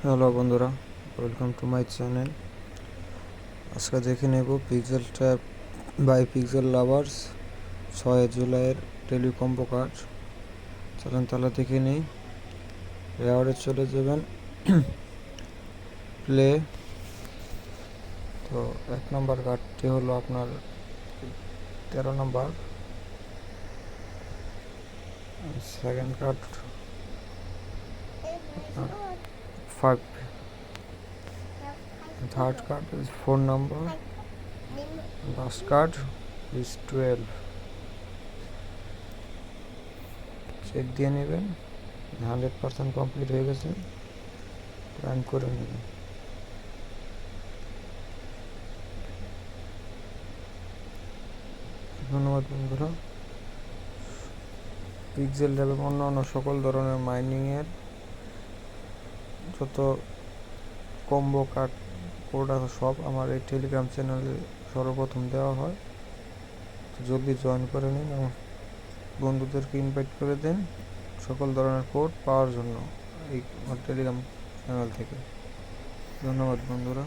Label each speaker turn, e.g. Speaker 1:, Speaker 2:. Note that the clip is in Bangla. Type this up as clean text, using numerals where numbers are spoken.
Speaker 1: হ্যালো বন্ধুরা, ওয়েলকাম টু মাই চ্যানেল। আজকে দেখে নেব pixel trap by pixel lovers 6 জুলাইয়ের টেলিকম্বো কার্ড। চলেন তাহলে দেখে নিই। রেওয়ার্ডে চলে যাবেন, প্লে। তো 1 নম্বর কার্ডটি হলো আপনার 13 number, second card 5, third card is 4 number, last card is 12। Check দিয়ে নেবেন, 100% কমপ্লিট হয়ে গেছে। প্ল্যান করে নেবেন। ধন্যবাদ বন্ধুরা। পিক্সেল ল্যাব এবং অন্যান্য সকল ধরনের মাইনিংয়ের যত কম্বো কার্ড কোড আছে সব আমার এই টেলিগ্রাম চ্যানেলে সর্বপ্রথম দেওয়া হয়। জলদি জয়েন করে নিন এবং বন্ধুদেরকে ইনভাইট করে দিন সকল ধরনের কোড পাওয়ার জন্য এই আমার টেলিগ্রাম চ্যানেল থেকে। ধন্যবাদ বন্ধুরা।